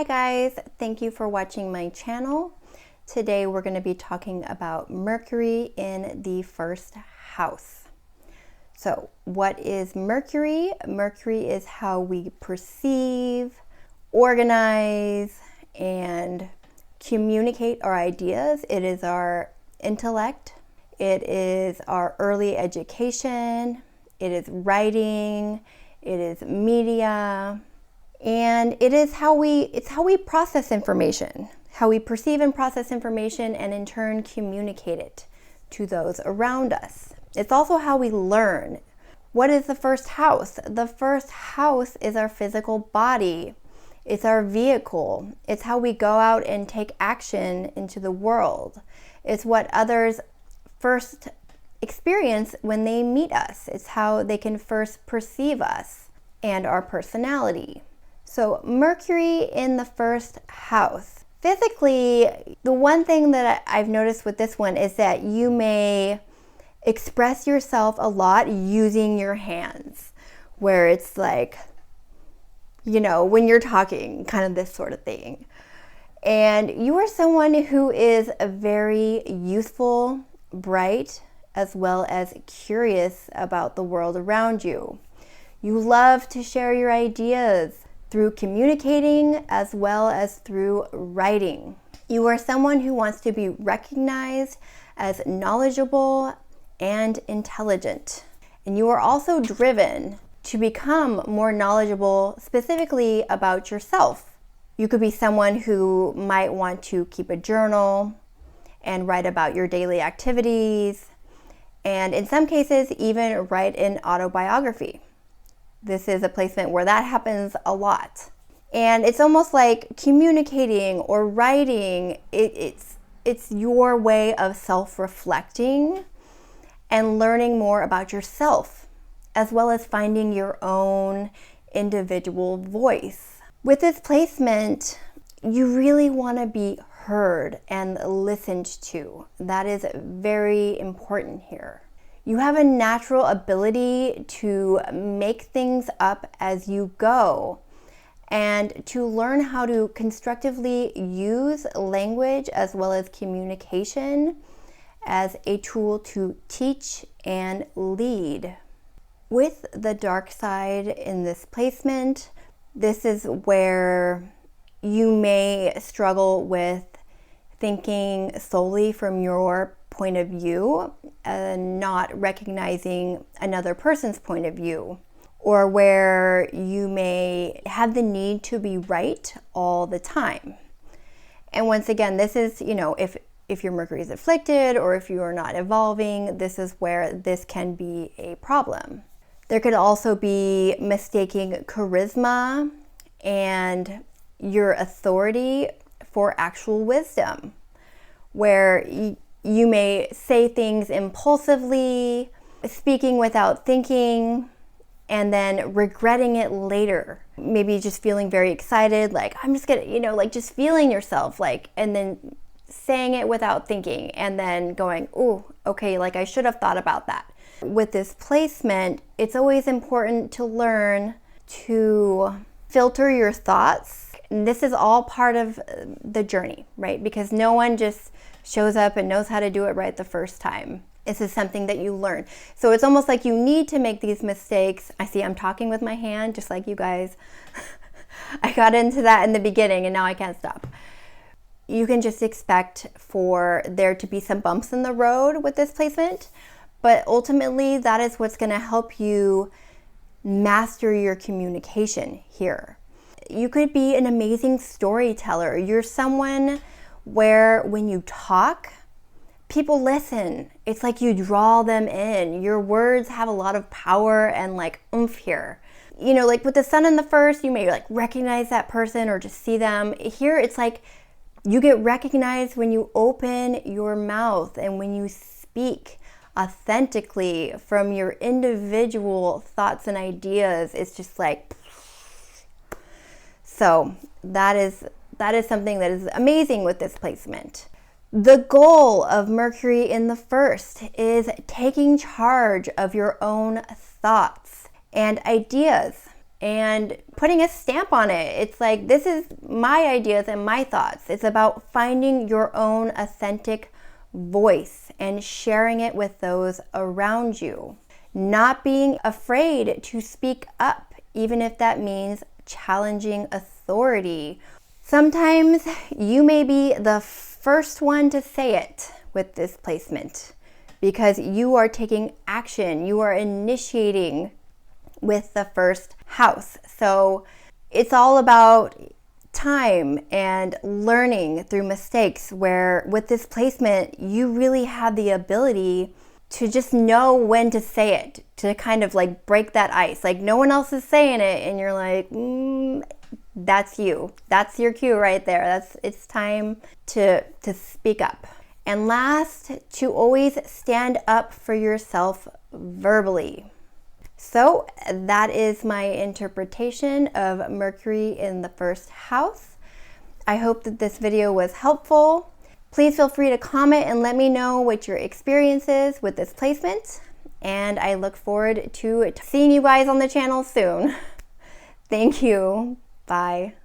Hi guys, thank you for watching my channel. Today we're going to be talking about Mercury in the first house. So what is Mercury? Mercury is how we perceive, organize, and communicate our ideas. It is our intellect. It is our early education. It is writing. It is media. And it's how we process information, how we perceive and process information, and in turn communicate it to those around us. It's also how we learn. What is the first house? The first house is our physical body. It's our vehicle. It's how we go out and take action into the world. It's what others first experience when they meet us. It's how they can first perceive us and our personality. So Mercury in the first house. Physically, the one thing that I've noticed with this one is that you may express yourself a lot using your hands, where it's like, when you're talking, kind of this sort of thing. And you are someone who is very youthful, bright, as well as curious about the world around you. You love to share your ideas through communicating as well as through writing. You are someone who wants to be recognized as knowledgeable and intelligent. And you are also driven to become more knowledgeable specifically about yourself. You could be someone who might want to keep a journal and write about your daily activities, and in some cases even write an autobiography. This is a placement where that happens a lot. And it's almost like communicating or writing, it's your way of self-reflecting and learning more about yourself, as well as finding your own individual voice. With this placement, you really want to be heard and listened to. That is very important here. You have a natural ability to make things up as you go and to learn how to constructively use language as well as communication as a tool to teach and lead. With the dark side in this placement, this is where you may struggle with thinking solely from your point of view and not recognizing another person's point of view, or where you may have the need to be right all the time. And once again, this is, if your Mercury is afflicted or if you are not evolving, this is where this can be a problem. There could also be mistaking charisma and your authority for actual wisdom, where you may say things impulsively, speaking without thinking, and then regretting it later. Maybe just feeling very excited, like, I'm just gonna, just feeling yourself, and then saying it without thinking, and then going, ooh, okay, I should have thought about that. With this placement, it's always important to learn to filter your thoughts. And this is all part of the journey, right? Because no one just shows up and knows how to do it right the first time. This is something that you learn. So it's almost like you need to make these mistakes. I see I'm talking with my hand, just like you guys. I got into that in the beginning and now I can't stop. You can just expect for there to be some bumps in the road with this placement, but ultimately that is what's going to help you master your communication here. You could be an amazing storyteller. You're someone where when you talk, people listen. It's like you draw them in. Your words have a lot of power and oomph here. With the sun in the first, you may recognize that person or just see them. Here it's like you get recognized when you open your mouth and when you speak authentically from your individual thoughts and ideas. It's just so that is something that is amazing with this placement. The goal of Mercury in the first is taking charge of your own thoughts and ideas. and putting a stamp on it. It's like, this is my ideas and my thoughts. It's about finding your own authentic voice and sharing it with those around you. Not being afraid to speak up, even if that means challenging authority. Sometimes you may be the first one to say it with this placement because you are taking action. You are initiating with the first house. So it's all about time and learning through mistakes, where with this placement, you really have the ability to just know when to say it, to kind of like break that ice. Like no one else is saying it and you're like, that's you. That's your cue right there. It's time to speak up. And last, to always stand up for yourself verbally. So that is my interpretation of Mercury in the first house. I hope that this video was helpful. Please feel free to comment and let me know what your experience is with this placement. And I look forward to seeing you guys on the channel soon. Thank you. Bye.